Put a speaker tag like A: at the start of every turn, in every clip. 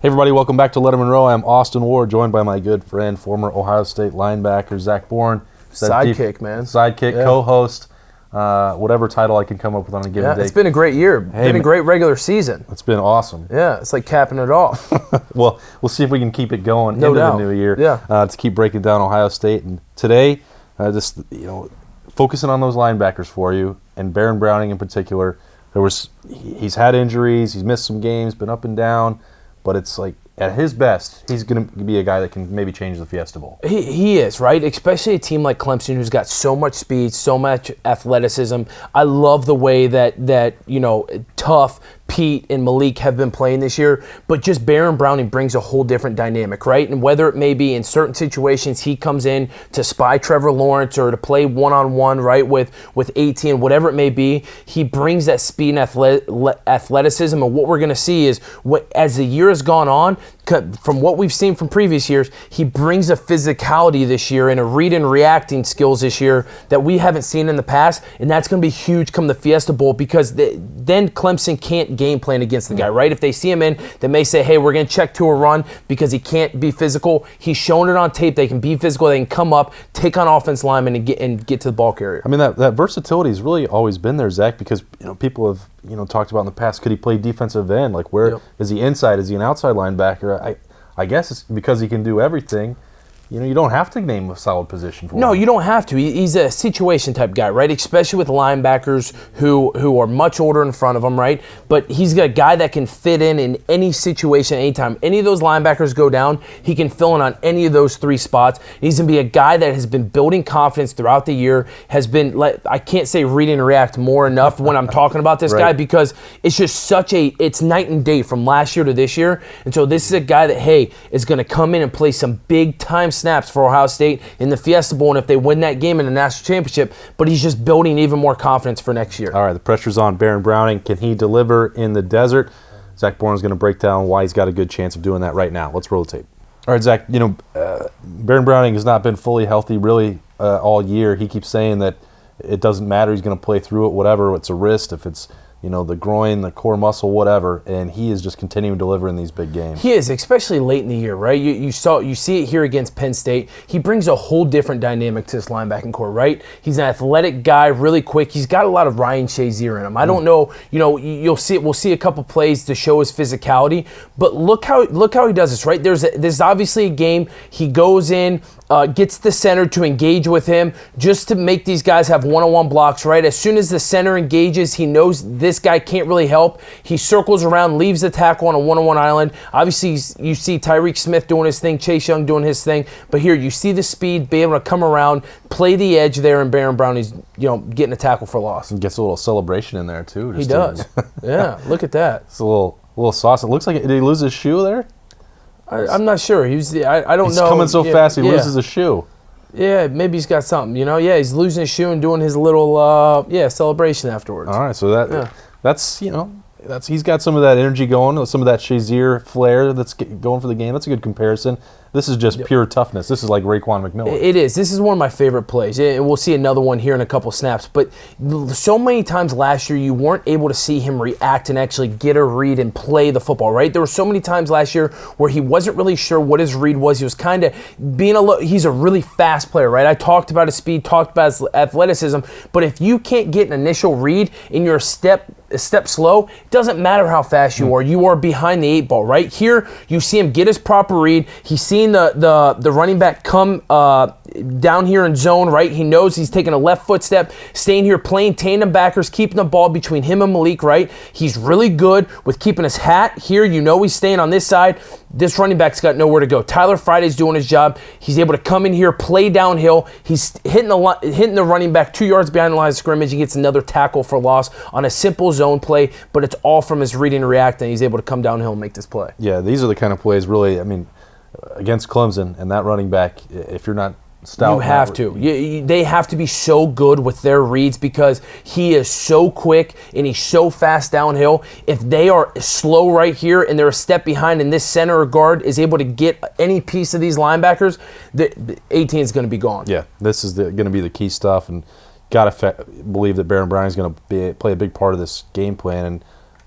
A: Hey everybody, welcome back to Lettermen Row. I'm Austin Ward, joined by my good friend, former Ohio State linebacker, Zach Boren.
B: Sidekick, man.
A: Sidekick, yeah. Co-host, whatever title I can come up with on a given day.
B: It's been a great year. Been a great regular season.
A: It's been awesome.
B: Yeah, it's like capping it off.
A: Well, we'll see if we can keep it going into
B: doubt.
A: the new year.
B: Yeah.
A: To keep breaking down Ohio State. And today, focusing on those linebackers for you, and Baron Browning in particular. He's had injuries, he's missed some games, been up and down. But it's like, at his best, he's going to be a guy that can maybe change the Fiesta Bowl.
B: He is, right? Especially a team like Clemson who's got so much speed, so much athleticism. I love the way that Tough, Pete, and Malik have been playing this year. But just Baron Browning brings a whole different dynamic, right? And whether it may be in certain situations he comes in to spy Trevor Lawrence or to play one-on-one, right, with 18, whatever it may be, he brings that speed and athleticism. And what we're going to see is, as the year has gone on, from what we've seen from previous years, he brings a physicality this year and a read and reacting skills this year that we haven't seen in the past, and that's going to be huge come the Fiesta Bowl because then Clemson can't game plan against the guy, right? If they see him in, they may say, hey, we're going to check to a run because he can't be physical. He's shown it on tape. They can be physical. They can come up, take on offense linemen, and get to the ball carrier.
A: I mean, that versatility has really always been there, Zach, because people have talked about in the past, could he play defensive end? Like, where is he inside? Is he an outside linebacker? I guess it's because he can do everything. You don't have to name a solid position for him.
B: No, you don't have to. He's a situation type guy, right? Especially with linebackers who are much older in front of him, right? But he's a guy that can fit in any situation, anytime. Any of those linebackers go down, he can fill in on any of those three spots. He's going to be a guy that has been building confidence throughout the year, has been, I can't say read and react more enough when I'm talking about this guy because it's just it's night and day from last year to this year. And so this is a guy that, hey, is going to come in and play some big time snaps for Ohio State in the Fiesta Bowl, and if they win that game in the national championship, but he's just building even more confidence for next year.
A: All right, the pressure's on Baron Browning. Can he deliver in the desert? Zach Boren is going to break down why he's got a good chance of doing that right now. Let's roll the tape. All right, Zach, Baron Browning has not been fully healthy really all year. He keeps saying that it doesn't matter. He's going to play through it, whatever. It's a wrist, if it's the groin, the core muscle, whatever, and he is just continuing to deliver in these big games.
B: He is, especially late in the year, right? You see it here against Penn State. He brings a whole different dynamic to this linebacking core, right? He's an athletic guy, really quick. He's got a lot of Ryan Shazier in him. I don't know, we'll see a couple plays to show his physicality, but look how he does this, right? There's obviously a game. He goes in, gets the center to engage with him just to make these guys have one-on-one blocks, right? As soon as the center engages, he knows this guy can't really help. He circles around, leaves the tackle on a one-on-one island. Obviously, you see Tyreek Smith doing his thing, Chase Young doing his thing, but here you see the speed, be able to come around, play the edge there, and Baron Browning's getting a tackle for loss.
A: And gets a little celebration in there, too.
B: He does. Yeah, look at that.
A: It's a little sauce. It looks like, did he lose his shoe there?
B: I'm not sure. I don't know.
A: He's coming so fast he loses a shoe.
B: Yeah, maybe he's got something. Yeah, he's losing his shoe and doing his little celebration afterwards.
A: All right, so that's he's got some of that energy going, some of that Shazier flair that's going for the game. That's a good comparison. This is just pure toughness. This is like Raekwon McMillan.
B: It is. This is one of my favorite plays. And we'll see another one here in a couple snaps. But so many times last year, you weren't able to see him react and actually get a read and play the football, right? There were so many times last year where he wasn't really sure what his read was. He was kind of he's a really fast player, right? I talked about his speed, talked about his athleticism. But if you can't get an initial read and you're a step slow, it doesn't matter how fast you are behind the 8 ball, right? Here, you see him get his proper read. He's seeing the running back come down here in zone, right? He knows he's taking a left footstep, staying here, playing tandem backers, keeping the ball between him and Malik, right? He's really good with keeping his hat here. He's staying on this side. This running back's got nowhere to go. Tyler Friday's doing his job. He's able to come in here, play downhill. He's hitting the running back 2 yards behind the line of scrimmage. He gets another tackle for loss on a simple zone play, but it's all from his reading and reacting. He's able to come downhill and make this play.
A: Yeah, these are the kind of plays really, against Clemson and that running back, if you're not stout.
B: You have to. They have to be so good with their reads because he is so quick and he's so fast downhill. If they are slow right here and they're a step behind and this center or guard is able to get any piece of these linebackers, the 18 is going to be gone.
A: Yeah, this is going to be the key stuff, and got to believe that Baron Browning is going to play a big part of this game plan. And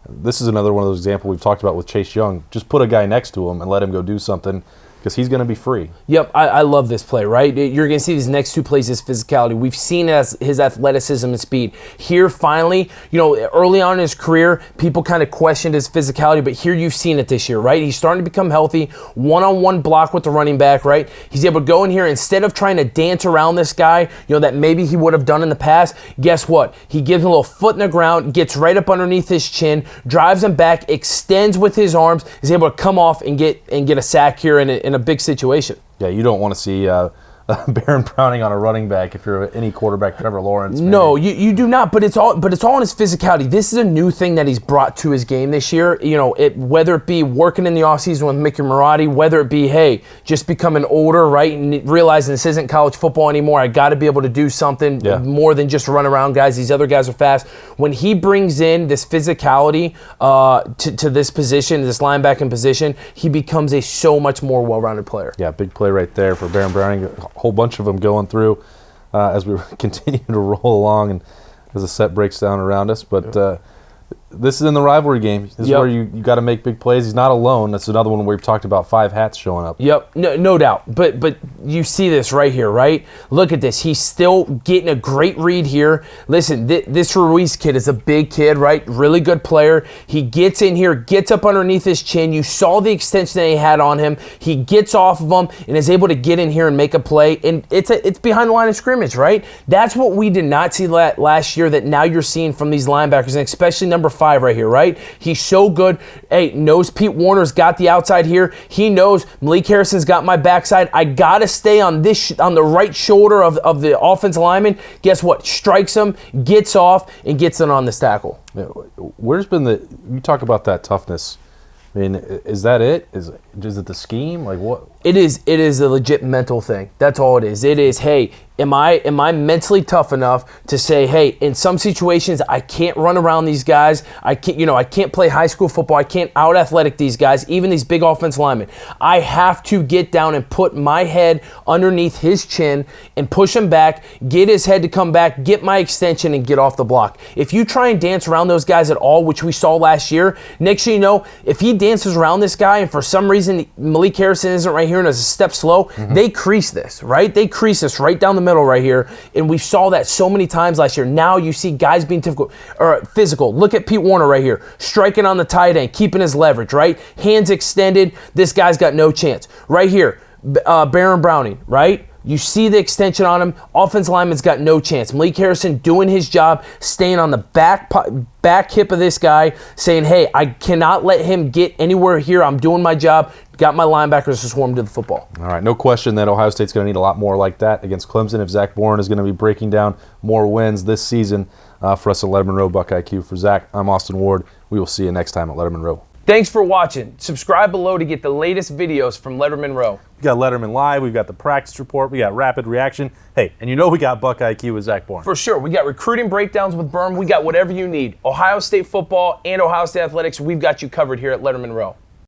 A: This is another one of those examples we've talked about with Chase Young. Just put a guy next to him and let him go do something, because he's going to be free.
B: Yep, I love this play, right? You're going to see these next two plays, his physicality. We've seen his athleticism and speed. Here, finally, early on in his career, people kind of questioned his physicality, but here you've seen it this year, right? He's starting to become healthy, one-on-one block with the running back, right? He's able to go in here, instead of trying to dance around this guy, that maybe he would have done in the past, guess what? He gives him a little foot in the ground, gets right up underneath his chin, drives him back, extends with his arms, is able to come off and get a sack here in a big situation.
A: Yeah, you don't want to see Baron Browning on a running back if you're any quarterback, Trevor Lawrence. Maybe.
B: No, you do not. But it's all in his physicality. This is a new thing that he's brought to his game this year. Whether it be working in the offseason with Mickey Marotti, whether it be just becoming older, right, and realizing this isn't college football anymore. I got to be able to do something more than just run around guys. These other guys are fast. When he brings in this physicality to this position, this linebacking position, he becomes a so much more well-rounded player.
A: Yeah, big play right there for Baron Browning. Whole bunch of them going through as we continue to roll along and as the set breaks down around us. But this is in the rivalry game. This is where you got to make big plays. He's not alone. That's another one where we've talked about 5 hats showing up.
B: Yep, no doubt. But you see this right here, right? Look at this. He's still getting a great read here. Listen, this Ruiz kid is a big kid, right? Really good player. He gets in here, gets up underneath his chin. You saw the extension that he had on him. He gets off of him and is able to get in here and make a play. And it's behind the line of scrimmage, right? That's what we did not see last year that now you're seeing from these linebackers, and especially number 5 right here, right? He's so good. Knows Pete Warner's got the outside here. He knows Malik Harrison's got my backside. I got to stay on the right shoulder of the offensive lineman. Guess what? Strikes him, gets off, and gets in on this tackle.
A: Yeah, where's been you talk about that toughness. I mean, is that it? Is it the scheme? Like what? It
B: is a legit mental thing. That's all it is. It is, hey, am I mentally tough enough to say, hey, in some situations I can't run around these guys. I can't play high school football. I can't out athletic these guys, even these big offensive linemen. I have to get down and put my head underneath his chin and push him back, get his head to come back, get my extension, and get off the block. If you try and dance around those guys at all, which we saw last year, next thing you know, if he dances around this guy and for some reason Malik Harrison isn't right here and is a step slow, they crease this, right? They crease this right down the middle right here, and we saw that so many times last year. Now you see guys being physical. Look at Pete Warner right here, striking on the tight end, keeping his leverage, right? Hands extended. This guy's got no chance. Right here, Baron Browning, right? You see the extension on him. Offensive lineman's got no chance. Malik Harrison doing his job, staying on the back hip of this guy, saying, hey, I cannot let him get anywhere here. I'm doing my job. Got my linebackers to swarm to the football.
A: All right, no question that Ohio State's going to need a lot more like that against Clemson if Zach Boren is going to be breaking down more wins this season. For us at Lettermen Row, BuckIQ. For Zach, I'm Austin Ward. We will see you next time at Lettermen Row.
B: Thanks for watching. Subscribe below to get the latest videos from Lettermen Row.
A: We got Letterman Live, we've got the practice report, we got rapid reaction. Hey, and we got BuckIQ with Zach Boren.
B: For sure. We got recruiting breakdowns with Berm. We got whatever you need. Ohio State football and Ohio State athletics, we've got you covered here at Lettermen Row.